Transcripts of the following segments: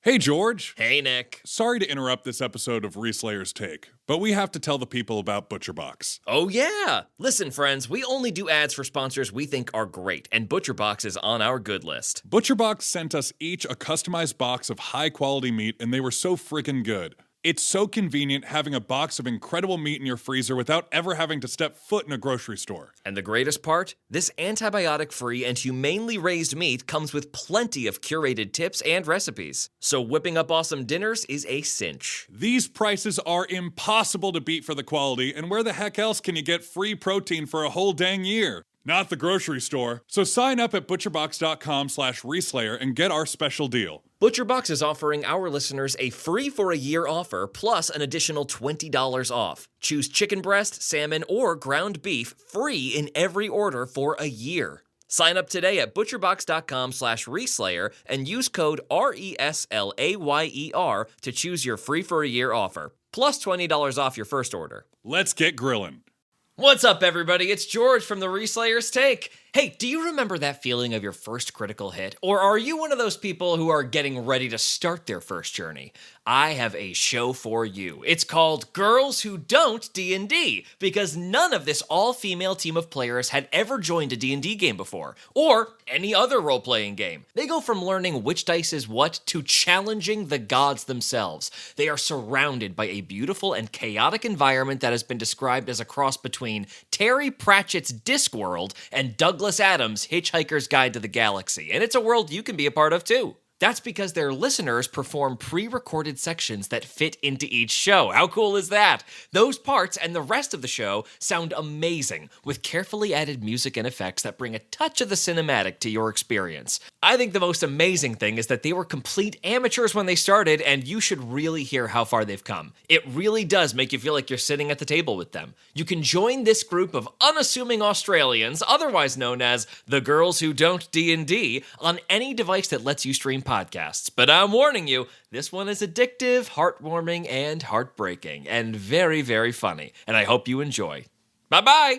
Hey, George. Hey, Nick. Sorry to interrupt this episode of Reslayer's Take, but we have to tell the people about ButcherBox. Oh, yeah. Listen, friends, we only do ads for sponsors we think are great, and ButcherBox is on our good list. ButcherBox sent us each a customized box of high-quality meat, and they were so freaking good. It's so convenient having a box of incredible meat in your freezer without ever having to step foot in a grocery store. And the greatest part? This antibiotic-free and humanely raised meat comes with plenty of curated tips and recipes. So whipping up awesome dinners is a cinch. These prices are impossible to beat for the quality, and where the heck else can you get free protein for a whole dang year? Not the grocery store. So sign up at butcherbox.com/reslayer and get our special deal. ButcherBox is offering our listeners a free for a year offer plus an additional $20 off. Choose chicken breast, salmon, or ground beef free in every order for a year. Sign up today at butcherbox.com/reslayer and use code RESLAYER to choose your free for a year offer, plus $20 off your first order. Let's get grilling. What's up, everybody? It's George from the Reslayer's Take. Hey, do you remember that feeling of your first critical hit? Or are you one of those people who are getting ready to start their first journey? I have a show for you. It's called Girls Who Don't D&D, because none of this all-female team of players had ever joined a D&D game before, or any other role-playing game. They go from learning which dice is what to challenging the gods themselves. They are surrounded by a beautiful and chaotic environment that has been described as a cross between Terry Pratchett's Discworld and Douglas Adams' Hitchhiker's Guide to the Galaxy, and it's a world you can be a part of too. That's because their listeners perform pre-recorded sections that fit into each show. How cool is that? Those parts and the rest of the show sound amazing, with carefully added music and effects that bring a touch of the cinematic to your experience. I think the most amazing thing is that they were complete amateurs when they started, and you should really hear how far they've come. It really does make you feel like you're sitting at the table with them. You can join this group of unassuming Australians, otherwise known as the Girls Who Don't D&D, on any device that lets you stream podcasts. But I'm warning you, this one is addictive, heartwarming, and heartbreaking, and very, very funny. And I hope you enjoy. Bye-bye!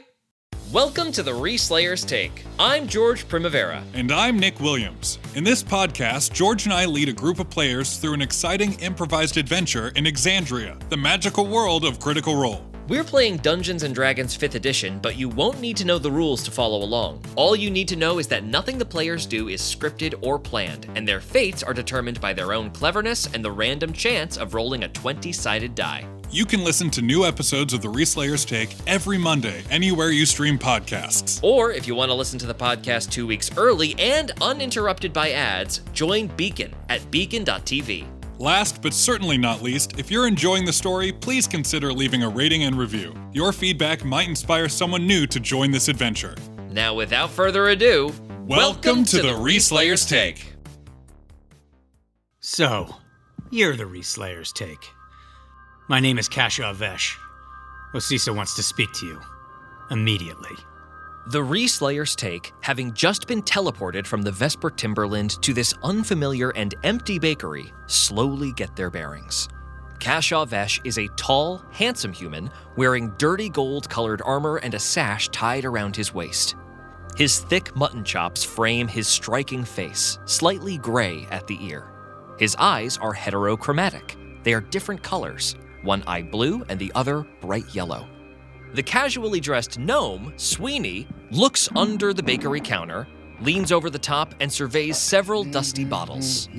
Welcome to the Reslayer's Take. I'm George Primavera. And I'm Nick Williams. In this podcast, George and I lead a group of players through an exciting improvised adventure in Exandria, the magical world of Critical Role. We're playing Dungeons & Dragons 5th edition, but you won't need to know the rules to follow along. All you need to know is that nothing the players do is scripted or planned, and their fates are determined by their own cleverness and the random chance of rolling a 20-sided die. You can listen to new episodes of the Reslayer's Take every Monday, anywhere you stream podcasts. Or if you want to listen to the podcast 2 weeks early and uninterrupted by ads, join Beacon at beacon.tv. Last but certainly not least, if you're enjoying the story, please consider leaving a rating and review. Your feedback might inspire someone new to join this adventure. Now, without further ado, welcome to the Reslayer's Take. So, you're the Reslayer's Take. My name is Kasha Avesh. Osisa wants to speak to you. Immediately. The Reslayer's Take, having just been teleported from the Vesper Timberland to this unfamiliar and empty bakery, slowly get their bearings. Kasha Vesh is a tall, handsome human wearing dirty gold-colored armor and a sash tied around his waist. His thick mutton chops frame his striking face, slightly gray at the ear. His eyes are heterochromatic. They are different colors, one eye blue and the other bright yellow. The casually dressed gnome, Sweeney, looks under the bakery counter, leans over the top, and surveys several dusty bottles.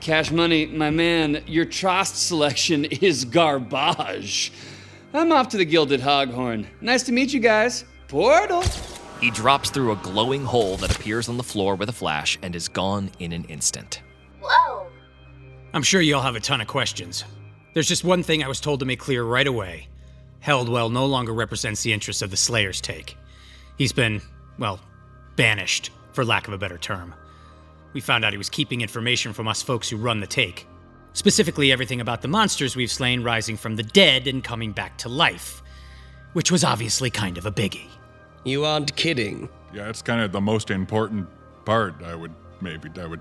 Cash Money, my man, your Trost selection is garbage. I'm off to the Gilded Hoghorn. Nice to meet you guys. Portal! He drops through a glowing hole that appears on the floor with a flash and is gone in an instant. Whoa. I'm sure you all have a ton of questions. There's just one thing I was told to make clear right away. Heldwell no longer represents the interests of the Slayer's Take. He's been, well, banished, for lack of a better term. We found out he was keeping information from us folks who run the Take. Specifically everything about the monsters we've slain rising from the dead and coming back to life. Which was obviously kind of a biggie. You aren't kidding. Yeah, it's kind of the most important part, I would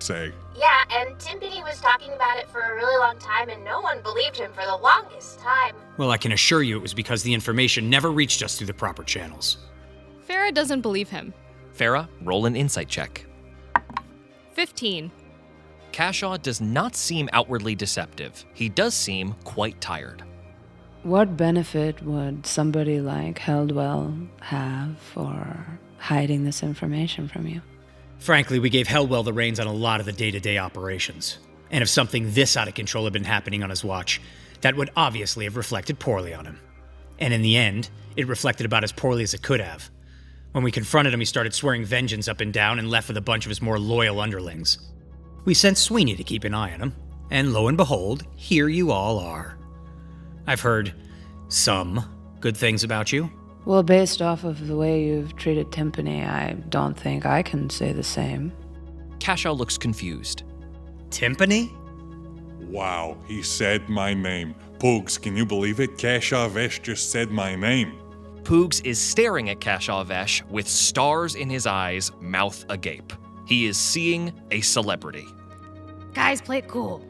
say. Yeah, and Timpani was talking about it for a really long time, and no one believed him for the longest time. Well, I can assure you it was because the information never reached us through the proper channels. Farah doesn't believe him. Farah, roll an insight check. 15. Cashaw does not seem outwardly deceptive. He does seem quite tired. What benefit would somebody like Heldwell have for hiding this information from you? Frankly, we gave Heldwell the reins on a lot of the day-to-day operations. And if something this out of control had been happening on his watch, that would obviously have reflected poorly on him. And in the end, it reflected about as poorly as it could have. When we confronted him, he started swearing vengeance up and down and left with a bunch of his more loyal underlings. We sent Sweeney to keep an eye on him, and lo and behold, here you all are. I've heard some good things about you. Well, based off of the way you've treated Timpani, I don't think I can say the same. Cashaw looks confused. Timpani? Wow, he said my name. Poogs, can you believe it? Cashaw Vesh just said my name. Poogs is staring at Cashaw Vesh with stars in his eyes, mouth agape. He is seeing a celebrity. Guys, play it cool.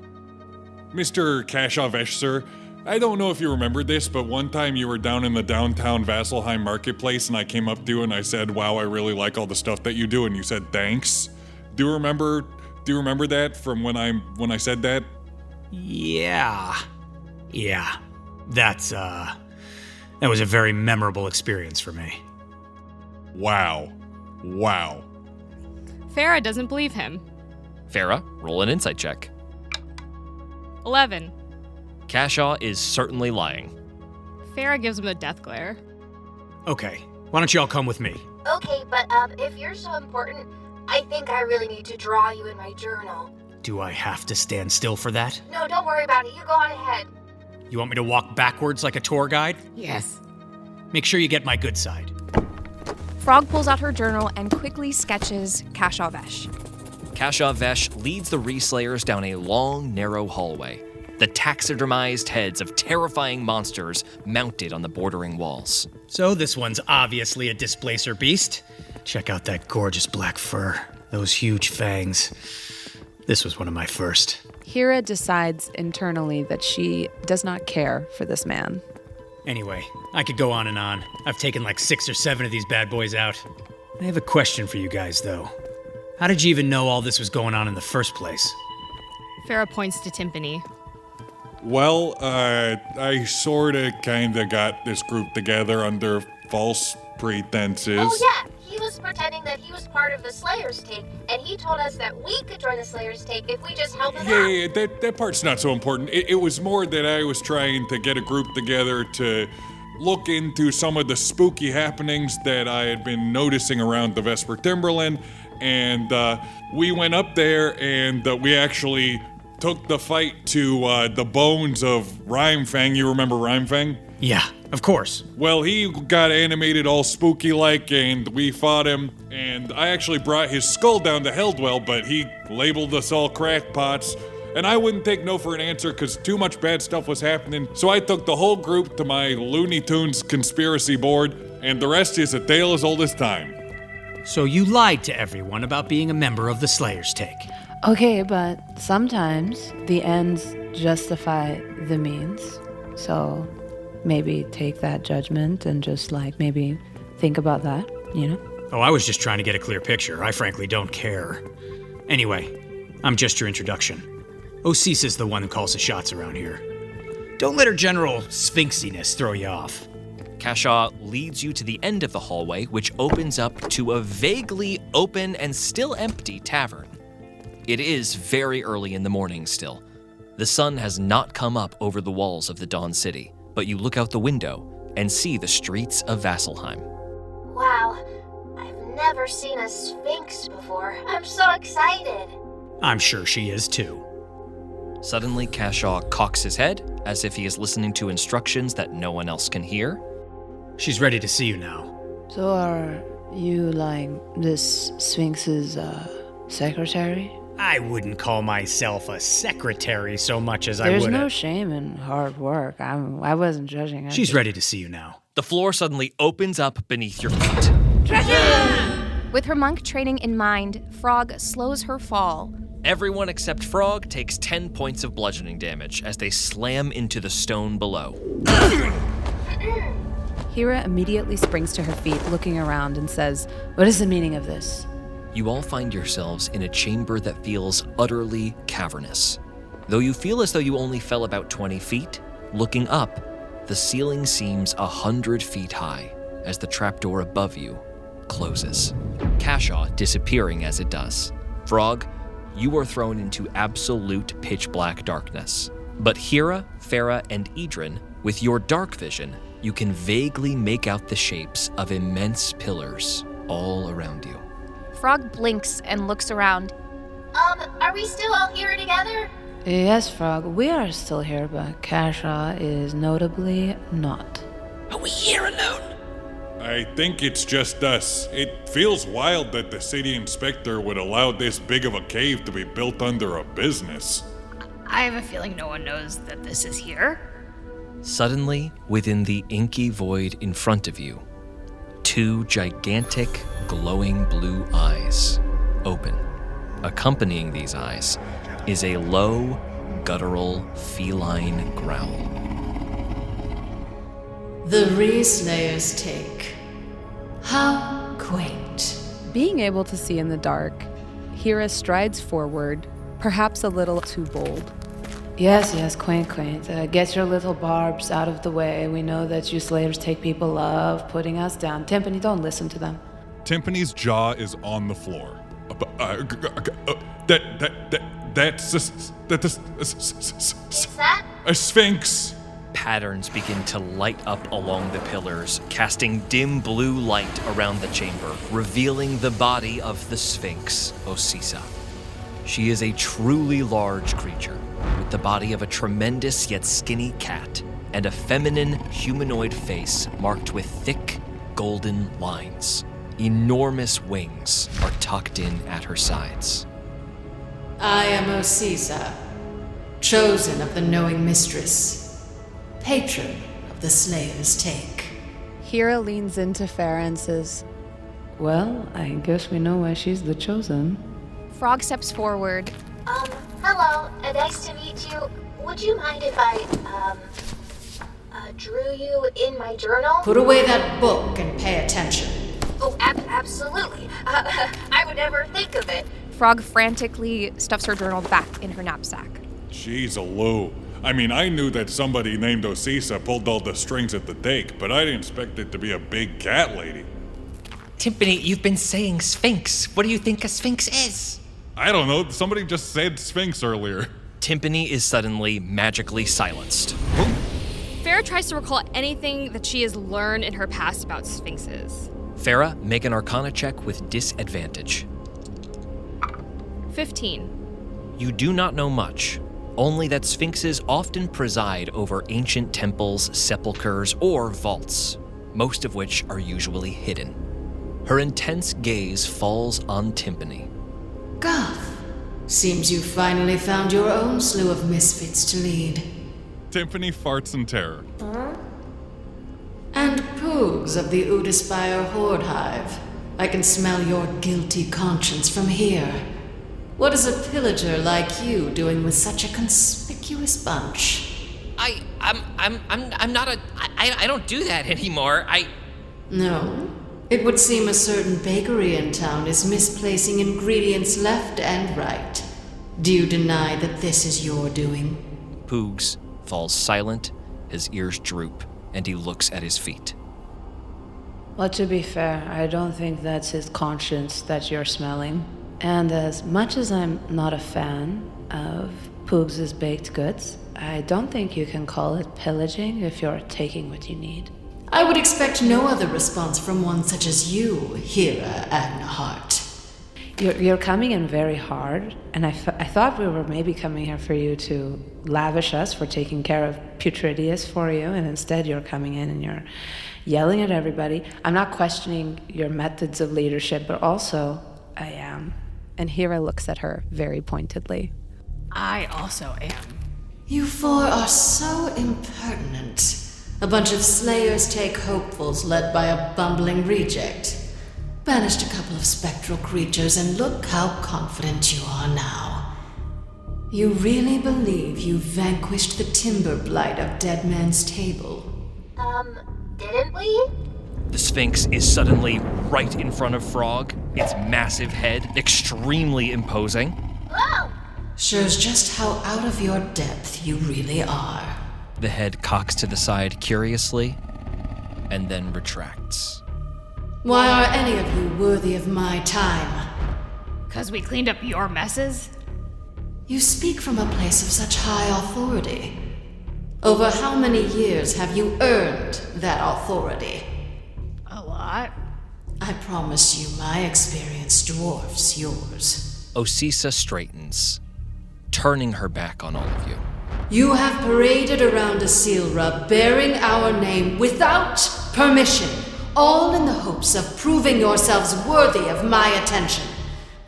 Mr. Cashaw Vesh, sir, I don't know if you remember this, but one time you were down in the downtown Vasselheim marketplace and I came up to you and I said, wow, I really like all the stuff that you do, and you said thanks. Do you remember that from when I said that? Yeah. That was a very memorable experience for me. Wow. Farah doesn't believe him. Farah, roll an insight check. 11. Cashaw is certainly lying. Farah gives him the death glare. Okay, why don't you all come with me? Okay, but if you're so important, I think I really need to draw you in my journal. Do I have to stand still for that? No, don't worry about it. You go on ahead. You want me to walk backwards like a tour guide? Yes. Make sure you get my good side. Frog pulls out her journal and quickly sketches Cashaw Vesh. Cashaw Vesh leads the Reslayers down a long, narrow hallway. The taxidermized heads of terrifying monsters mounted on the bordering walls. So this one's obviously a displacer beast. Check out that gorgeous black fur, those huge fangs. This was one of my first. Hira decides internally that she does not care for this man. Anyway, I could go on and on. I've taken like 6 or 7 of these bad boys out. I have a question for you guys, though. How did you even know all this was going on in the first place? Farah points to Timpani. Well, I sorta kinda got this group together under false pretenses. Oh yeah, he was pretending that he was part of the Slayer's Take, and he told us that we could join the Slayer's Take if we just helped him out. Yeah, that part's not so important. It was more that I was trying to get a group together to look into some of the spooky happenings that I had been noticing around the Vesper Timberland, and we went up there and we actually took the fight to the bones of Rhymefang. You remember Rhymefang? Yeah, of course. Well, he got animated all spooky-like, and we fought him, and I actually brought his skull down to Heldwell, but he labeled us all crackpots, and I wouldn't take no for an answer because too much bad stuff was happening, so I took the whole group to my Looney Tunes conspiracy board, and the rest is a tale as old as time. So you lied to everyone about being a member of the Slayer's Take. Okay, but sometimes the ends justify the means. So maybe take that judgment and just maybe think about that, you know? Oh, I was just trying to get a clear picture. I frankly don't care. Anyway, I'm just your introduction. Osis the one who calls the shots around here. Don't let her general sphinxiness throw you off. Cashaw leads you to the end of the hallway, which opens up to a vaguely open and still empty tavern. It is very early in the morning still. The sun has not come up over the walls of the Dawn City, but you look out the window and see the streets of Vasselheim. Wow, I've never seen a sphinx before. I'm so excited. I'm sure she is too. Suddenly, Cashaw cocks his head as if he is listening to instructions that no one else can hear. She's ready to see you now. So are you this Sphinx's secretary? I wouldn't call myself a secretary so much as I would. There's no shame in hard work. I wasn't judging. She's ready to see you now. The floor suddenly opens up beneath your feet. With her monk training in mind, Frog slows her fall. Everyone except Frog takes 10 points of bludgeoning damage as they slam into the stone below. Hira immediately springs to her feet, looking around, and says, "What is the meaning of this?" you all find yourselves in a chamber that feels utterly cavernous. Though you feel as though you only fell about 20 feet, looking up, the ceiling seems 100 feet high as the trapdoor above you closes, Kashaw disappearing as it does. Frog, you are thrown into absolute pitch-black darkness. But Hira, Farah, and Idrin, with your dark vision, you can vaguely make out the shapes of immense pillars all around you. Frog blinks and looks around. Are we still all here together? Yes, Frog, we are still here, but Kashaw is notably not. Are we here alone? I think it's just us. It feels wild that the city inspector would allow this big of a cave to be built under a business. I have a feeling no one knows that this is here. Suddenly, within the inky void in front of you, 2 gigantic, glowing blue eyes open. Accompanying these eyes is a low, guttural, feline growl. The Reslayer's take. How quaint. Being able to see in the dark, Hira strides forward, perhaps a little too bold. Yes, quaint. Get your little barbs out of the way. We know that you Slayers take people love putting us down. Timpani, don't listen to them. Timpani's jaw is on the floor. That's that? a sphinx. Patterns begin to light up along the pillars, casting dim blue light around the chamber, revealing the body of the Sphinx, Osisa. She is a truly large creature, with the body of a tremendous yet skinny cat, and a feminine humanoid face marked with thick, golden lines. Enormous wings are tucked in at her sides. I am Osisa, chosen of the knowing mistress, patron of the Slayer's take. Hira leans into Farah and says, well, I guess we know why she's the chosen. Frog steps forward. Hello, nice to meet you. Would you mind if I, drew you in my journal? Put away that book and pay attention. Oh, absolutely. I would never think of it. Frog frantically stuffs her journal back in her knapsack. Jeez, Lou. I mean, I knew that somebody named Osisa pulled all the strings at the take, but I didn't expect it to be a big cat lady. Timpani, you've been saying Sphinx. What do you think a Sphinx is? I don't know. Somebody just said Sphinx earlier. Timpani is suddenly magically silenced. Farah tries to recall anything that she has learned in her past about sphinxes. Farah, make an Arcana check with disadvantage. 15. You do not know much, only that sphinxes often preside over ancient temples, sepulchres, or vaults, most of which are usually hidden. Her intense gaze falls on Timpani. Goth, seems you finally found your own slew of misfits to lead. Timpani farts in terror. And Poogs of the Udaspire Horde Hive. I can smell your guilty conscience from here. What is a pillager like you doing with such a conspicuous bunch? I'm not I don't do that anymore. No. It would seem a certain bakery in town is misplacing ingredients left and right. Do you deny that this is your doing? Poogs falls silent, his ears droop, and he looks at his feet. Well, to be fair, I don't think that's his conscience that you're smelling. And as much as I'm not a fan of Poogs' baked goods, I don't think you can call it pillaging if you're taking what you need. I would expect no other response from one such as you, Hira Agnahart. You're coming in very hard, and I thought we were maybe coming here for you to lavish us for taking care of Putridius for you, and instead you're coming in and you're yelling at everybody. I'm not questioning your methods of leadership, but also I am. And Hira looks at her very pointedly. I also am. You four are so impertinent. A bunch of Slayers take hopefuls led by a bumbling reject. Banished a couple of spectral creatures, and look how confident you are now. You really believe you vanquished the timber blight of Dead Man's Table? Didn't we? The Sphinx is suddenly right in front of Frog, its massive head extremely imposing. Whoa! Shows just how out of your depth you really are. The head cocks to the side curiously, and then retracts. Why are any of you worthy of my time? 'Cause we cleaned up your messes? You speak from a place of such high authority. Over how many years have you earned that authority? A lot. I promise you my experience dwarfs yours. Osisa straightens, turning her back on all of you. You have paraded around Issylra bearing our name without permission, all in the hopes of proving yourselves worthy of my attention.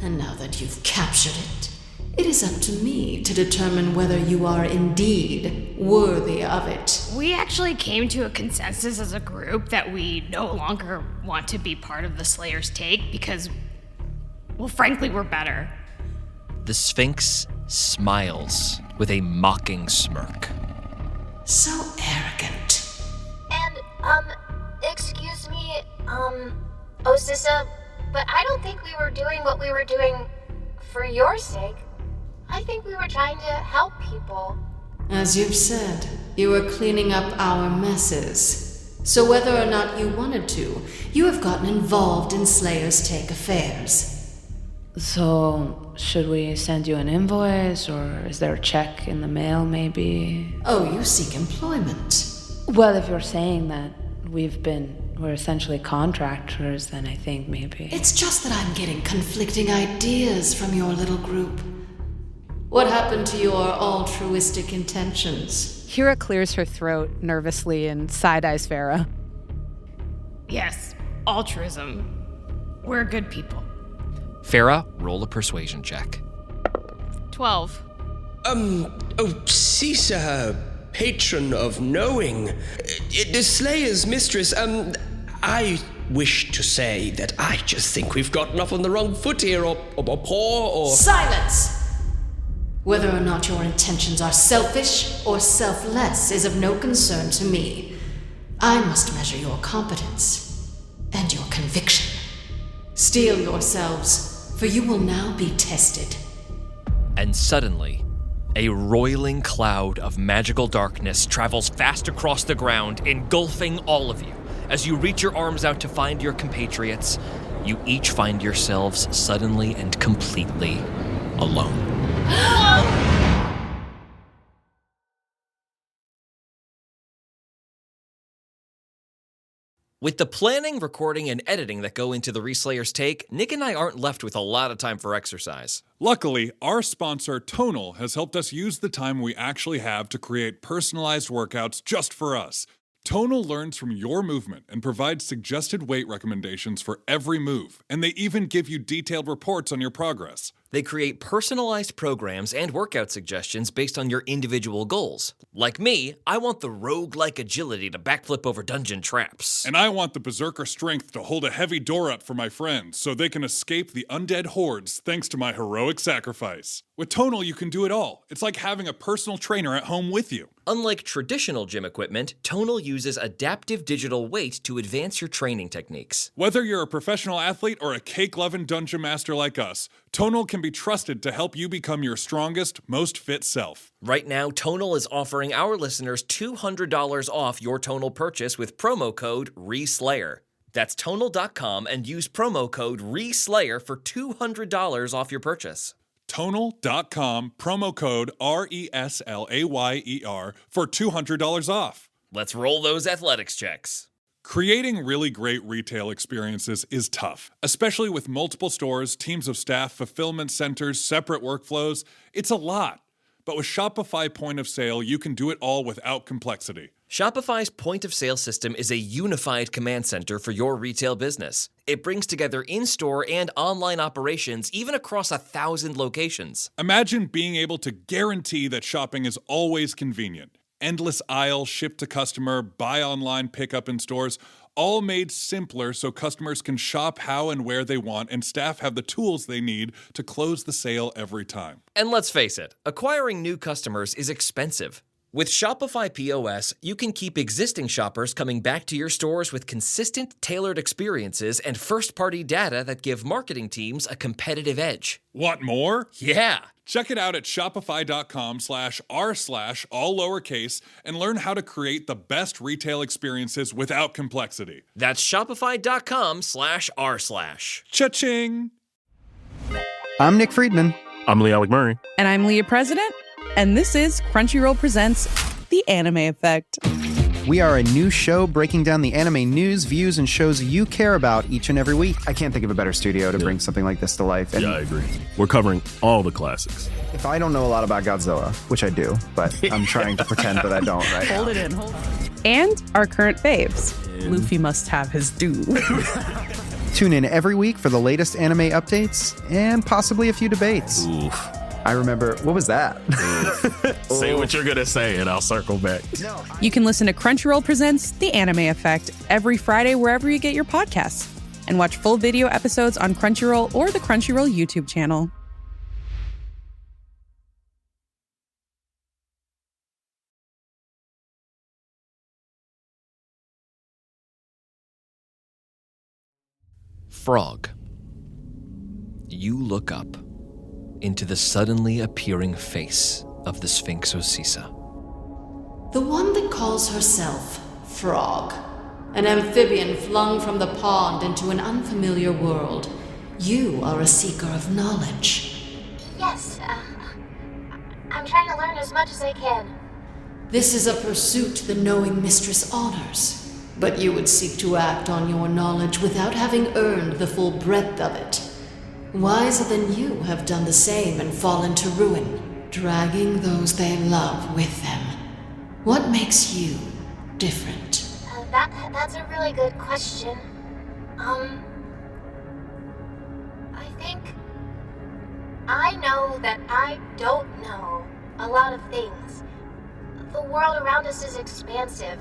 And now that you've captured it, it is up to me to determine whether you are indeed worthy of it. We actually came to a consensus as a group that we no longer want to be part of the Slayer's Take because, well, frankly, we're better. The Sphinx smiles with a mocking smirk. So arrogant. And, excuse me, Osisa, but I don't think we were doing what we were doing for your sake. I think we were trying to help people. As you've said, you were cleaning up our messes. So whether or not you wanted to, you have gotten involved in Slayer's Take affairs. So, should we send you an invoice, or is there a check in the mail, maybe? Oh, you seek employment. Well, if you're saying that we're essentially contractors, then I think maybe. It's just that I'm getting conflicting ideas from your little group. What happened to your altruistic intentions? Hira clears her throat nervously and side-eyes Farah. Yes, altruism. We're good people. Farah, roll a persuasion check. 12. Caesar, patron of knowing. The Slayer's mistress, I wish to say that I just think we've gotten off on the wrong foot here, or poor, or... Silence! Whether or not your intentions are selfish or selfless is of no concern to me. I must measure your competence and your conviction. Steel yourselves, for you will now be tested. And suddenly, a roiling cloud of magical darkness travels fast across the ground, engulfing all of you. As you reach your arms out to find your compatriots, you each find yourselves suddenly and completely alone. With the planning, recording, and editing that go into the Reslayer's Take, Nick and I aren't left with a lot of time for exercise. Luckily, our sponsor, Tonal, has helped us use the time we actually have to create personalized workouts just for us. Tonal learns from your movement and provides suggested weight recommendations for every move, and they even give you detailed reports on your progress. They create personalized programs and workout suggestions based on your individual goals. Like me, I want the rogue-like agility to backflip over dungeon traps. And I want the berserker strength to hold a heavy door up for my friends so they can escape the undead hordes thanks to my heroic sacrifice. With Tonal, you can do it all. It's like having a personal trainer at home with you. Unlike traditional gym equipment, Tonal uses adaptive digital weight to advance your training techniques. Whether you're a professional athlete or a cake-loving dungeon master like us, Tonal can be trusted to help you become your strongest, most fit self. Right now, Tonal is offering our listeners $200 off your Tonal purchase with promo code RESLAYER. That's Tonal.com and use promo code RESLAYER for $200 off your purchase. Tonal.com, promo code RESLAYER for $200 off. Let's roll those athletics checks. Creating really great retail experiences is tough, especially with multiple stores, teams of staff, fulfillment centers, separate workflows. It's a lot. But with Shopify Point of Sale, you can do it all without complexity. Shopify's point of sale system is a unified command center for your retail business. It brings together in-store and online operations even across 1,000 locations. Imagine being able to guarantee that shopping is always convenient. Endless aisle, ship to customer, buy online, pick up in stores, all made simpler so customers can shop how and where they want and staff have the tools they need to close the sale every time. And let's face it, acquiring new customers is expensive. With Shopify POS, you can keep existing shoppers coming back to your stores with consistent, tailored experiences and first-party data that give marketing teams a competitive edge. Want more? Yeah! Check it out at shopify.com/r/ all lowercase and learn how to create the best retail experiences without complexity. That's shopify.com/r/. Cha-ching! I'm Nick Friedman. I'm Lee Alec Murray. And I'm Leah President. And this is Crunchyroll Presents The Anime Effect. We are a new show breaking down the anime news, views, and shows you care about each and every week. I can't think of a better studio to bring something like this to life. And I agree. We're covering all the classics. If I don't know a lot about Godzilla, which I do, but I'm trying to pretend that I don't right now. Hold it in. And our current faves. Luffy must have his due. Tune in every week for the latest anime updates and possibly a few debates. Oof. I remember, what was that? Say what you're going to say and I'll circle back. You can listen to Crunchyroll Presents The Anime Effect every Friday wherever you get your podcasts. And watch full video episodes on Crunchyroll or the Crunchyroll YouTube channel. Frog. You look up into the suddenly appearing face of the Sphinx Osisa. The one that calls herself Frog, an amphibian flung from the pond into an unfamiliar world. You are a seeker of knowledge. Yes, I'm trying to learn as much as I can. This is a pursuit the knowing mistress honors, but you would seek to act on your knowledge without having earned the full breadth of it. Wiser than you have done the same and fallen to ruin, dragging those they love with them. What makes you different? That's a really good question. I think I know that I don't know a lot of things. The world around us is expansive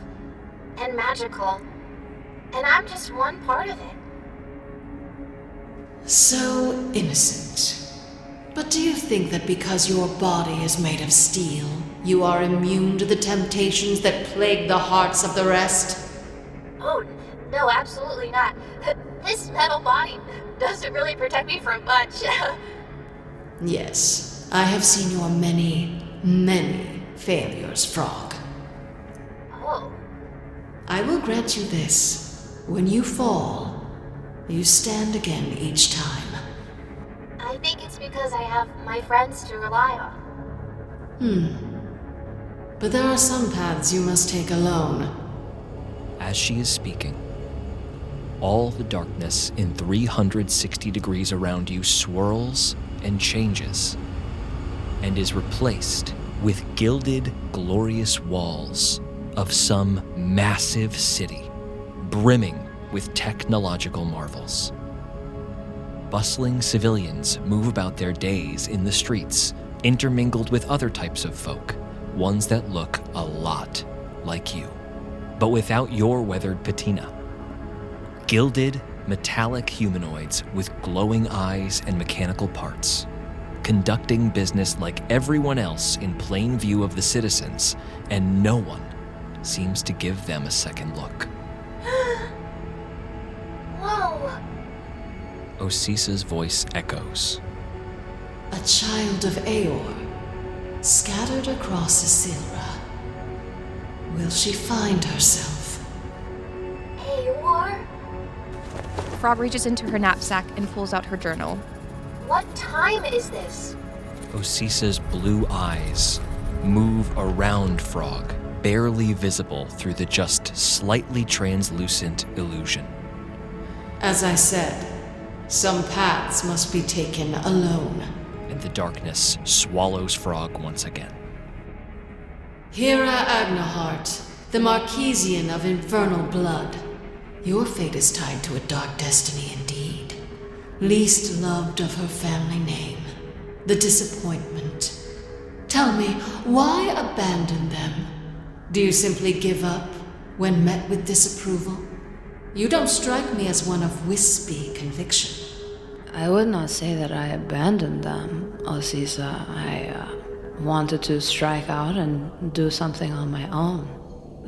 and magical, and I'm just one part of it. So innocent. But do you think that because your body is made of steel, you are immune to the temptations that plague the hearts of the rest? Oh, no, absolutely not. This metal body doesn't really protect me from much. Yes, I have seen your many, many failures, Frog. Oh. I will grant you this. When you fall, you stand again each time. I think it's because I have my friends to rely on. But there are some paths you must take alone. As she is speaking, all the darkness in 360 degrees around you swirls and changes, and is replaced with gilded, glorious walls of some massive city, brimming with technological marvels. Bustling civilians move about their days in the streets, intermingled with other types of folk, ones that look a lot like you, but without your weathered patina. Gilded, metallic humanoids with glowing eyes and mechanical parts, conducting business like everyone else in plain view of the citizens, and no one seems to give them a second look. Whoa! Osisa's voice echoes. A child of Aor, scattered across Issylra. Will she find herself? Aor? Frog reaches into her knapsack and pulls out her journal. What time is this? Osisa's blue eyes move around Frog, barely visible through the just slightly translucent illusion. As I said, some paths must be taken alone. And the darkness swallows Frog once again. Hera Agnahart, the Marquesian of infernal blood. Your fate is tied to a dark destiny indeed. Least loved of her family name. The disappointment. Tell me, why abandon them? Do you simply give up when met with disapproval? You don't strike me as one of wispy conviction. I would not say that I abandoned them, Osisa. I wanted to strike out and do something on my own.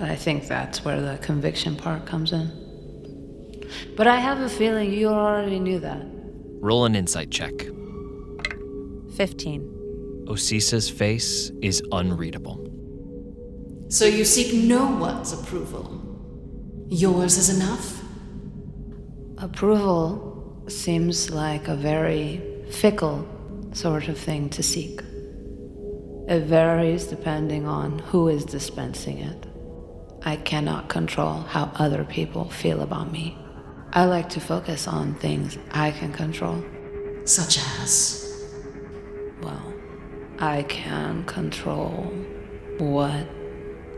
I think that's where the conviction part comes in. But I have a feeling you already knew that. Roll an insight check. 15. Osisa's face is unreadable. So you seek no one's approval. Yours is enough? Approval seems like a very fickle sort of thing to seek. It varies depending on who is dispensing it. I cannot control how other people feel about me. I like to focus on things I can control. Such as? Well, I can control what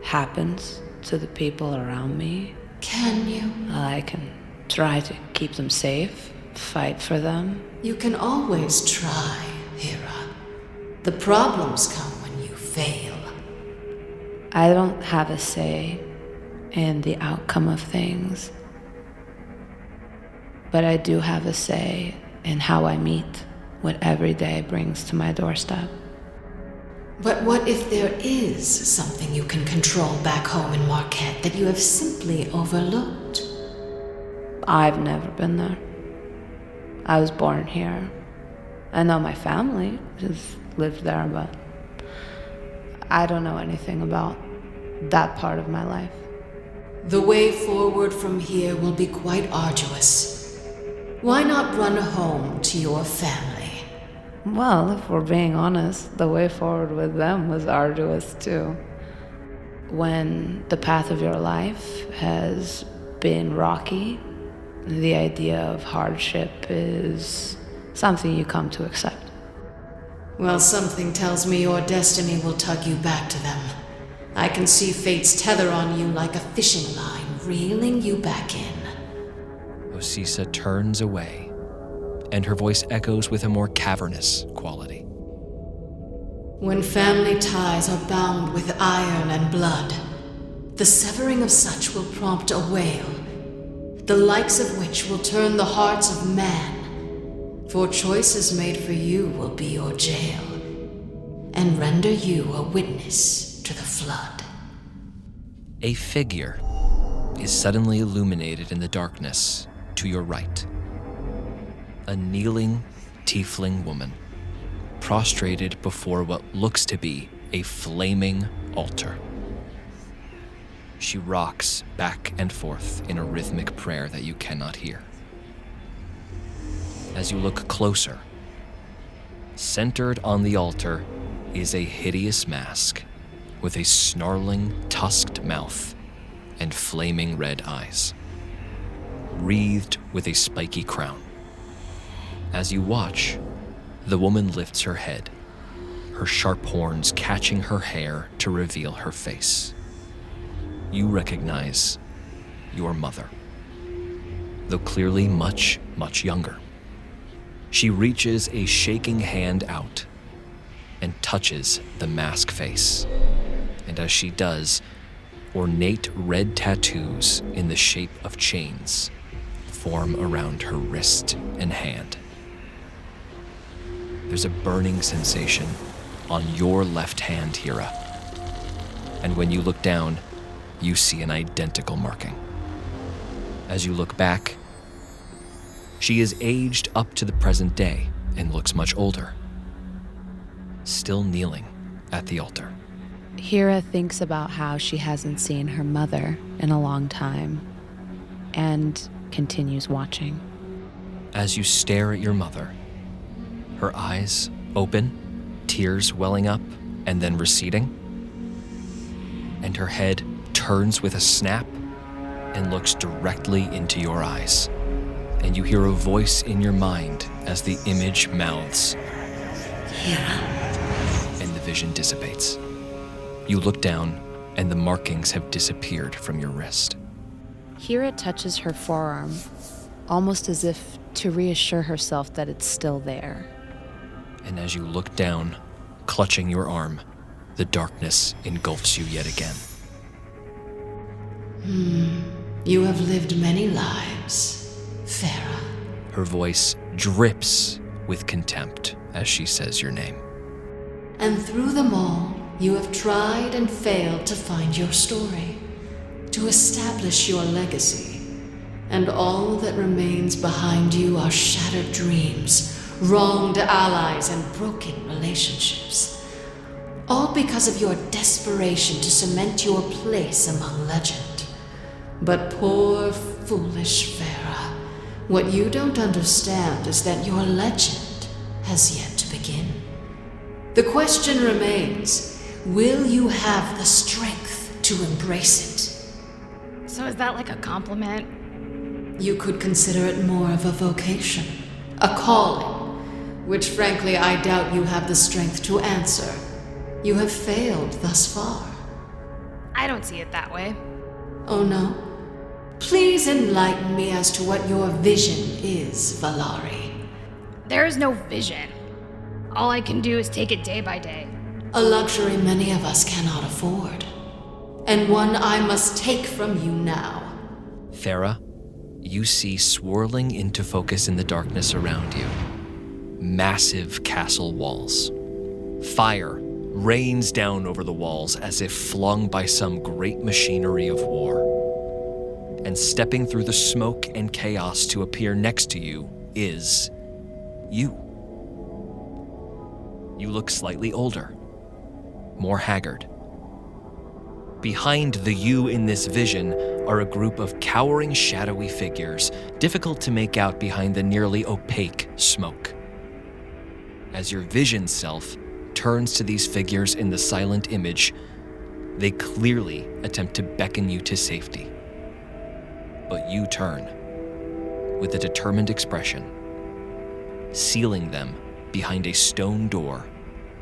happens to the people around me. Can you? I can try to keep them safe, fight for them. You can always try, Hera. The problems come when you fail. I don't have a say in the outcome of things, but I do have a say in how I meet what every day brings to my doorstep. But what if there is something you can control back home in Marquette that you have simply overlooked? I've never been there. I was born here. I know my family has lived there, but I don't know anything about that part of my life. The way forward from here will be quite arduous. Why not run home to your family? Well, if we're being honest, the way forward with them was arduous too. When the path of your life has been rocky, the idea of hardship is something you come to accept. Well, something tells me your destiny will tug you back to them. I can see fate's tether on you like a fishing line, reeling you back in. Osisa turns away, and her voice echoes with a more cavernous quality. When family ties are bound with iron and blood, the severing of such will prompt a wail, the likes of which will turn the hearts of man. For choices made for you will be your jail, and render you a witness to the flood. A figure is suddenly illuminated in the darkness to your right. A kneeling tiefling woman, prostrated before what looks to be a flaming altar. She rocks back and forth in a rhythmic prayer that you cannot hear. As you look closer, centered on the altar is a hideous mask with a snarling, tusked mouth and flaming red eyes, wreathed with a spiky crown. As you watch, the woman lifts her head, her sharp horns catching her hair to reveal her face. You recognize your mother, though clearly much, much younger. She reaches a shaking hand out and touches the mask face. And as she does, ornate red tattoos in the shape of chains form around her wrist and hand. There's a burning sensation on your left hand, Hera. And when you look down, you see an identical marking. As you look back, she is aged up to the present day and looks much older, still kneeling at the altar. Hera thinks about how she hasn't seen her mother in a long time and continues watching. As you stare at your mother, her eyes open, tears welling up and then receding, and her head turns with a snap and looks directly into your eyes. And you hear a voice in your mind as the image mouths, Hera. And the vision dissipates. You look down, and the markings have disappeared from your wrist. Hera touches her forearm, almost as if to reassure herself that it's still there. And as you look down, clutching your arm, the darkness engulfs you yet again. You have lived many lives, Farah. Her voice drips with contempt as she says your name. And through them all, you have tried and failed to find your story, to establish your legacy. And all that remains behind you are shattered dreams, wronged allies, and broken relationships. All because of your desperation to cement your place among legend. But poor, foolish Farah, what you don't understand is that your legend has yet to begin. The question remains, will you have the strength to embrace it? So is that like a compliment? You could consider it more of a vocation, a calling, which frankly I doubt you have the strength to answer. You have failed thus far. I don't see it that way. Oh no? Please enlighten me as to what your vision is, Valari. There is no vision. All I can do is take it day by day. A luxury many of us cannot afford. And one I must take from you now. Farah, you see swirling into focus in the darkness around you massive castle walls. Fire rains down over the walls as if flung by some great machinery of war. And stepping through the smoke and chaos to appear next to you is you. You look slightly older, more haggard. Behind the you in this vision are a group of cowering, shadowy figures, difficult to make out behind the nearly opaque smoke. As your vision self turns to these figures in the silent image, they clearly attempt to beckon you to safety. But you turn with a determined expression, sealing them behind a stone door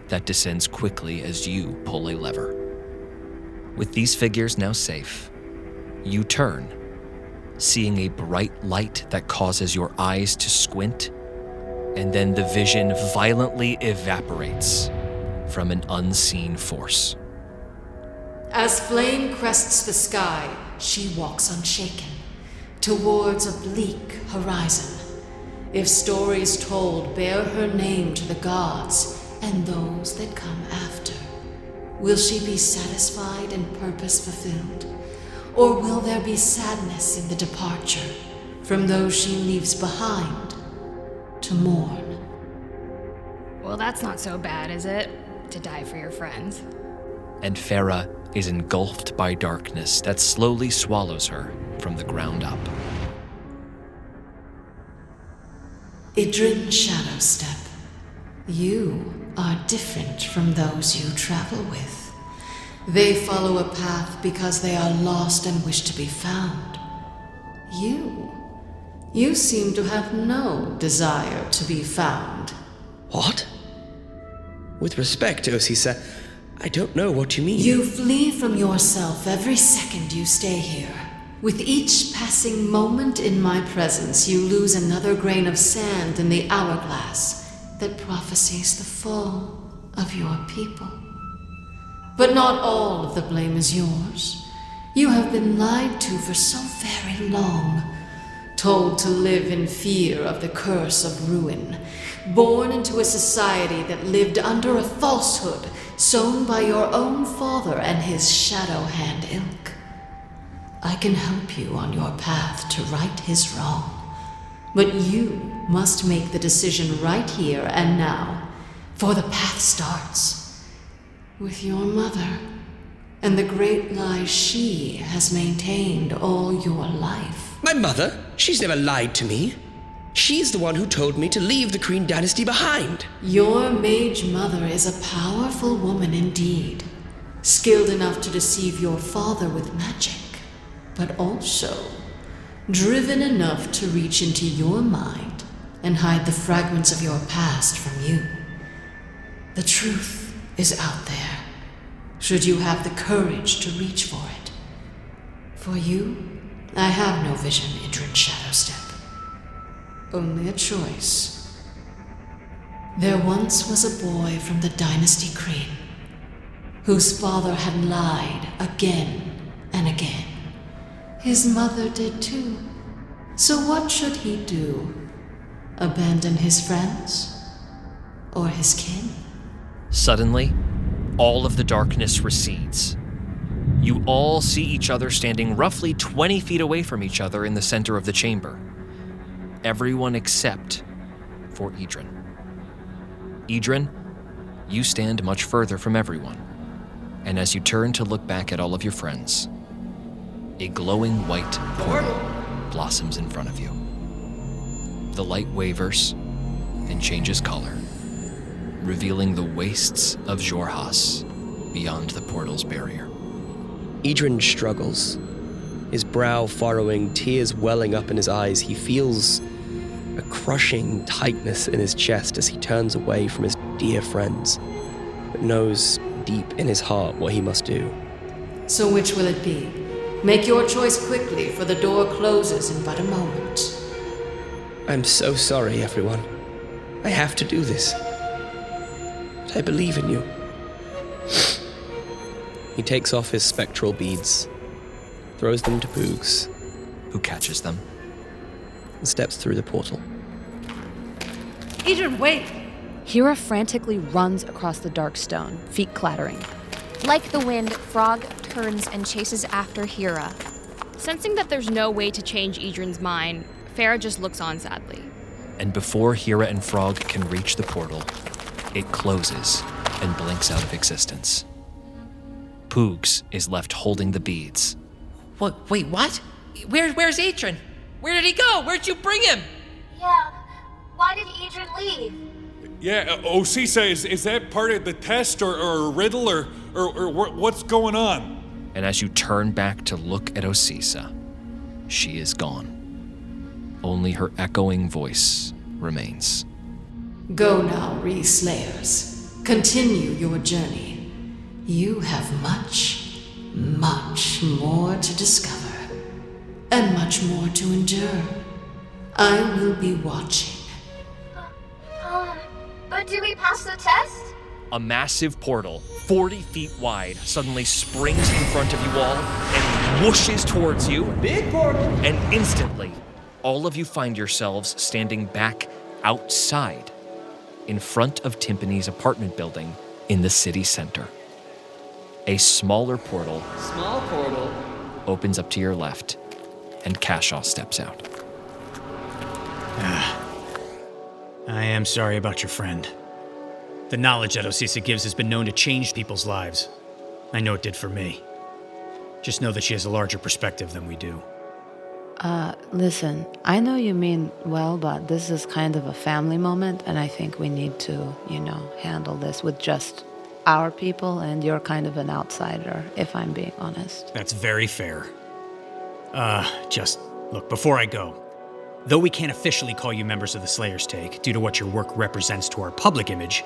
that descends quickly as you pull a lever. With these figures now safe, you turn, seeing a bright light that causes your eyes to squint, and then the vision violently evaporates from an unseen force. As flame crests the sky, she walks unshaken, towards a bleak horizon. If stories told bear her name to the gods and those that come after, will she be satisfied and purpose fulfilled? Or will there be sadness in the departure from those she leaves behind to mourn? Well, that's not so bad, is it? To die for your friends. And Farah is engulfed by darkness that slowly swallows her from the ground up. Idrin Shadowstep, you are different from those you travel with. They follow a path because they are lost and wish to be found. You seem to have no desire to be found. What? With respect, Osisa, I don't know what you mean. You flee from yourself every second you stay here. With each passing moment in my presence, you lose another grain of sand in the hourglass that prophesies the fall of your people. But not all of the blame is yours. You have been lied to for so very long, told to live in fear of the curse of ruin, born into a society that lived under a falsehood sown by your own father and his shadow hand ilk. I can help you on your path to right his wrong, but you must make the decision right here and now, for the path starts with your mother and the great lies she has maintained all your life. My mother? She's never lied to me. She's the one who told me to leave the Kreen dynasty behind. Your mage mother is a powerful woman indeed, skilled enough to deceive your father with magic, but also driven enough to reach into your mind and hide the fragments of your past from you. The truth is out there, should you have the courage to reach for it. For you, I have no vision, Idrin Shadowstep. Only a choice. There once was a boy from the Dynasty Kreen, whose father had lied again and again. His mother did too. So what should he do? Abandon his friends? Or his kin? Suddenly, all of the darkness recedes. You all see each other standing roughly 20 feet away from each other in the center of the chamber. Everyone except for Idrin. Idrin, you stand much further from everyone, and as you turn to look back at all of your friends, a glowing white portal blossoms in front of you. The light wavers and changes color, revealing the wastes of Xhorhas beyond the portal's barrier. Idrin struggles, his brow furrowing, tears welling up in his eyes. He feels a crushing tightness in his chest as he turns away from his dear friends, but knows deep in his heart what he must do. So which will it be? Make your choice quickly, for the door closes in but a moment. I'm so sorry, everyone. I have to do this. But I believe in you. He takes off his spectral beads, throws them to Boogs, who catches them, and steps through the portal. Idrin, wait! Hira frantically runs across the dark stone, feet clattering. Like the wind, Frog turns and chases after Hira. Sensing that there's no way to change Idrin's mind, Farah just looks on sadly. And before Hira and Frog can reach the portal, it closes and blinks out of existence. Poogs is left holding the beads. Wait, what? Where's Idrin? Where did he go? Where'd you bring him? Yeah, why did Idrin leave? Yeah, Osisa, is that part of the test or a riddle or what's going on? And as you turn back to look at Osisa, she is gone. Only her echoing voice remains. Go now, Re-Slayers. Continue your journey. You have much, much more to discover, and much more to endure. I will be watching. But did we pass the test? A massive portal, 40 feet wide, suddenly springs in front of you all and whooshes towards you. Big portal! And instantly, all of you find yourselves standing back outside, in front of Timpani's apartment building in the city center. A smaller portal opens up to your left, and Kashaw steps out. I am sorry about your friend. The knowledge that Osisa gives has been known to change people's lives. I know it did for me. Just know that she has a larger perspective than we do. Listen, I know you mean well, but this is kind of a family moment, and I think we need to, handle this with just our people, and you're kind of an outsider, if I'm being honest. That's very fair. Just, look, before I go, though we can't officially call you members of the Slayer's Take due to what your work represents to our public image,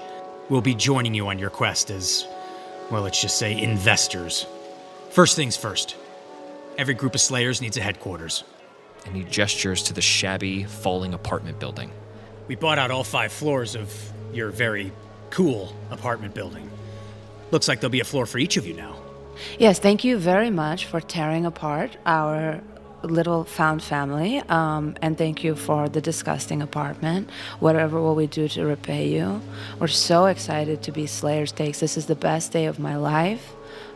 we'll be joining you on your quest as, well, let's just say investors. First things first. Every group of Slayers needs a headquarters. And he gestures to the shabby, falling apartment building. We bought out all 5 floors of your very cool apartment building. Looks like there'll be a floor for each of you now. Yes, thank you very much for tearing apart our little found family, and thank you for the disgusting apartment. Whatever will we do to repay you? We're so excited to be Slayer's Takes. This is the best day of my life.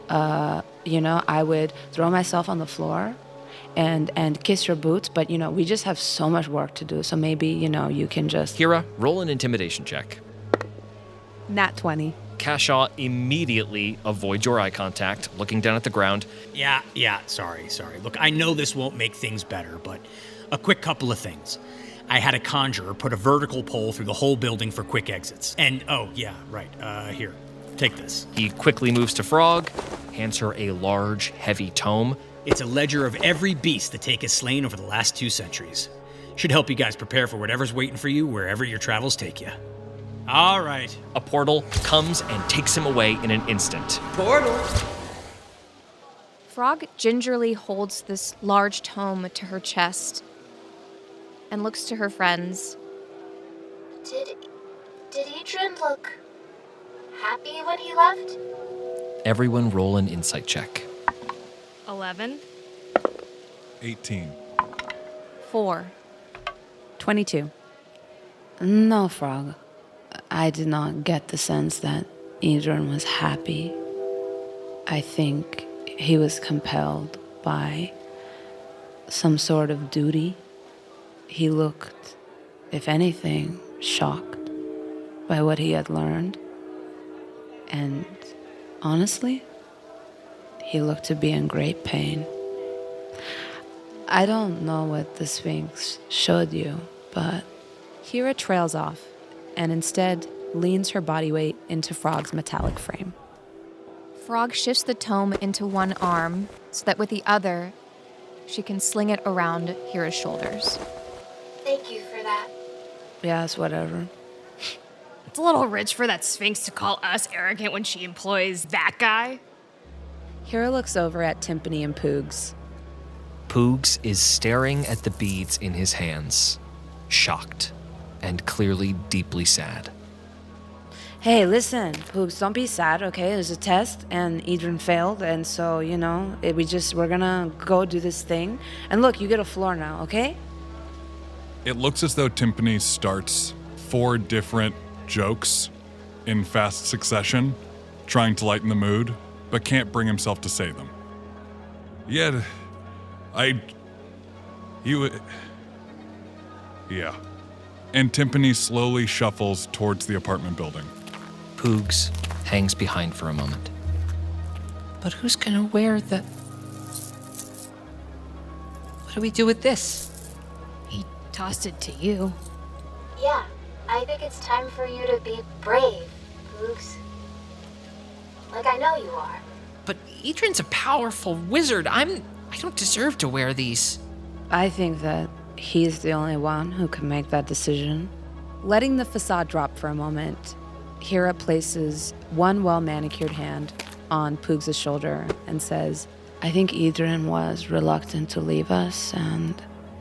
I would throw myself on the floor and kiss your boots, but we just have so much work to do, so maybe you can just... Hira, roll an intimidation check. Nat 20. Kashaw immediately avoids your eye contact, looking down at the ground. Yeah, sorry. Look, I know this won't make things better, but a quick couple of things. I had a conjurer put a vertical pole through the whole building for quick exits. And, here, take this. He quickly moves to Frog, hands her a large, heavy tome. It's a ledger of every beast the Take has slain over the last 2 centuries. Should help you guys prepare for whatever's waiting for you wherever your travels take you. All right. A portal comes and takes him away in an instant. Portal! Frog gingerly holds this large tome to her chest and looks to her friends. Did Idrin look happy when he left? Everyone roll an insight check. 11. 18. 4. 22. No, Frog. I did not get the sense that Adrian was happy. I think he was compelled by some sort of duty. He looked, if anything, shocked by what he had learned. And honestly, he looked to be in great pain. I don't know what the Sphinx showed you, but... Kira trails off and instead leans her body weight into Frog's metallic frame. Frog shifts the tome into one arm so that with the other, she can sling it around Kira's shoulders. Thank you for that. Yeah, it's whatever. It's a little rich for that Sphinx to call us arrogant when she employs that guy. Kira looks over at Timpani and Poogs. Poogs is staring at the beads in his hands, shocked and clearly deeply sad. Hey, listen, Poogs, don't be sad, okay? It was a test, and Adrian failed, and so, we're gonna go do this thing. And look, you get a floor now, okay? It looks as though Timpani starts 4 different jokes in fast succession, trying to lighten the mood, but can't bring himself to say them. Yeah. And Timpani slowly shuffles towards the apartment building. Poogs hangs behind for a moment. But who's gonna wear the... What do we do with this? He tossed it to you. Yeah, I think it's time for you to be brave, Poogs. Like I know you are. But Adrian's a powerful wizard. I don't deserve to wear these. I think that he's the only one who can make that decision. Letting the facade drop for a moment, Kira places one well-manicured hand on Poogs' shoulder and says, I think Adrian was reluctant to leave us, and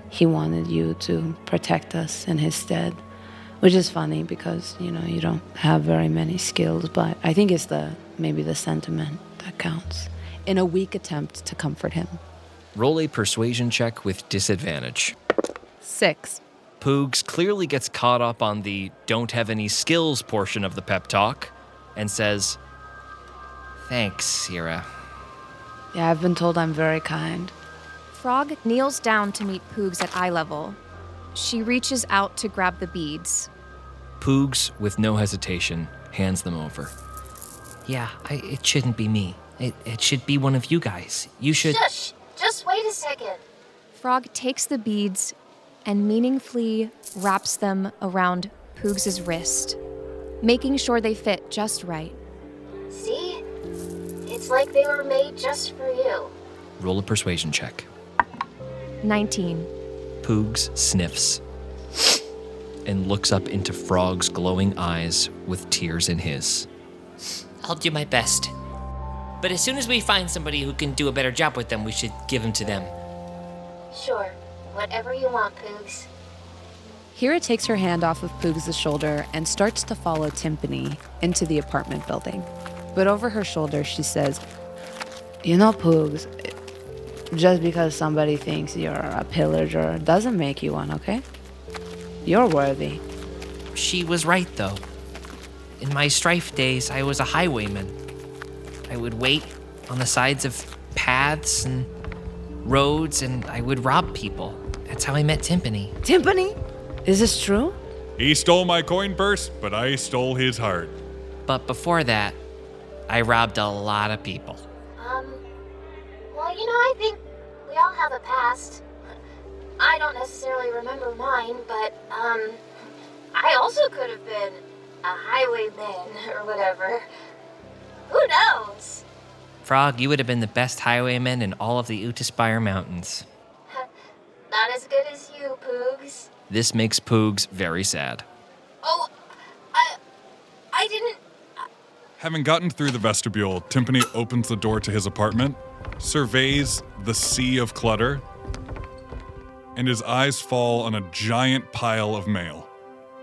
he wanted you to protect us in his stead. Which is funny because, you don't have very many skills, but I think it's maybe the sentiment that counts. In a weak attempt to comfort him. Roll a persuasion check with disadvantage. 6. Poogs clearly gets caught up on the don't have any skills portion of the pep talk and says, Thanks, Issylra. Yeah, I've been told I'm very kind. Frog kneels down to meet Poogs at eye level. She reaches out to grab the beads. Poogs, with no hesitation, hands them over. Yeah, it shouldn't be me. It should be one of you guys. You should... Shush! Just wait a second. Frog takes the beads and meaningfully wraps them around Poogs' wrist, making sure they fit just right. See? It's like they were made just for you. Roll a persuasion check. 19. Poogs sniffs and looks up into Frog's glowing eyes with tears in his. I'll do my best. But as soon as we find somebody who can do a better job with them, we should give them to them. Sure. Whatever you want, Poogs. Kira takes her hand off of Poogs' shoulder and starts to follow Timpani into the apartment building. But over her shoulder, she says, Poogs, just because somebody thinks you're a pillager doesn't make you one, okay? You're worthy. She was right, though. In my strife days, I was a highwayman. I would wait on the sides of paths and roads, and I would rob people. That's how I met Timpani. Timpani? Is this true? He stole my coin purse, but I stole his heart. But before that, I robbed a lot of people. Well, I think we all have a past. I don't necessarily remember mine, but, I also could have been a highwayman or whatever. Who knows? Frog, you would have been the best highwayman in all of the Utispire Mountains. Not as good as you, Poogs. This makes Poogs very sad. Oh, I didn't... Having gotten through the vestibule, Timpani opens the door to his apartment, surveys the sea of clutter, and his eyes fall on a giant pile of mail,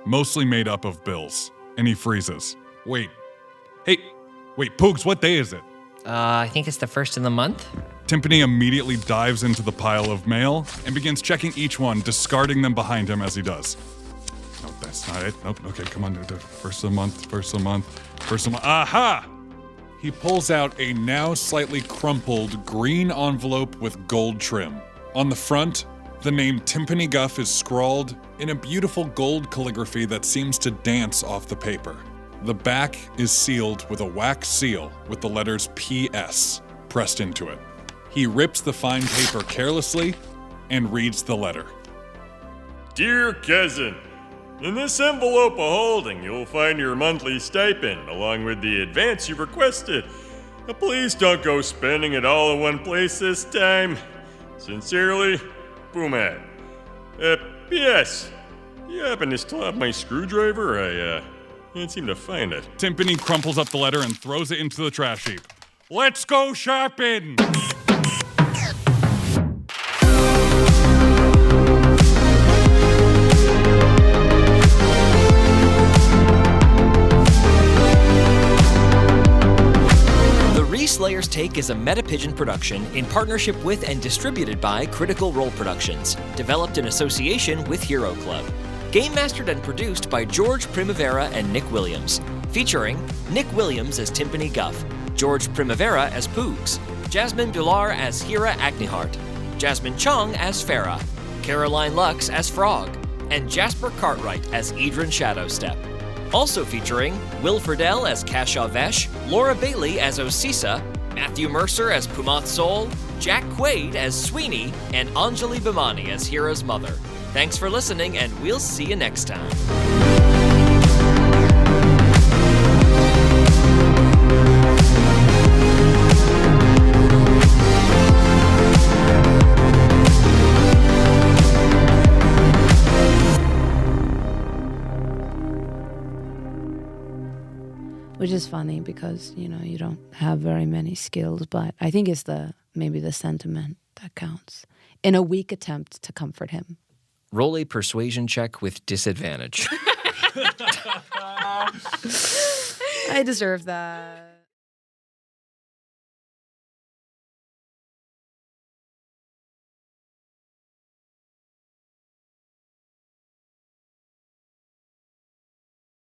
mostly made up of bills, and he freezes. Wait, Poogs, what day is it? I think it's the first of the month. Timpani immediately dives into the pile of mail and begins checking each one, discarding them behind him as he does. What the That's not it. Nope. Okay, come on. First of the month. Aha! He pulls out a now slightly crumpled green envelope with gold trim. On the front, the name Timpani Guff is scrawled in a beautiful gold calligraphy that seems to dance off the paper. The back is sealed with a wax seal with the letters PS pressed into it. He rips the fine paper carelessly and reads the letter. Dear cousin, in this envelope of holding, you'll find your monthly stipend along with the advance you requested. Now, please don't go spending it all in one place this time. Sincerely, Boomat. P.S. You happen to still have my screwdriver? I can't seem to find it. Timpani crumples up the letter and throws it into the trash heap. Let's go shopping! Slayer's Take is a Metapigeon production in partnership with and distributed by Critical Role Productions, developed in association with Hero Club. Game mastered and produced by George Primavera and Nick Williams, featuring Nick Williams as Timpani Guff, George Primavera as Poogs, Jasmine Bhullar as Hira Agnihart, Jasmine Chiong as Farah, Caroline Lux as Frog, and Jasper Cartwright as Edrin Shadowstep. Also featuring Will Friedel as Kasha Vesh, Laura Bailey as Osisa, Matthew Mercer as Pumath Soul, Jack Quaid as Sweeney, and Anjali Bhimani as Hira's mother. Thanks for listening, and we'll see you next time. Which is funny because, you know, you don't have very many skills, but I think it's maybe the sentiment that counts. In a weak attempt to comfort him. Roll a persuasion check with disadvantage. I deserve that.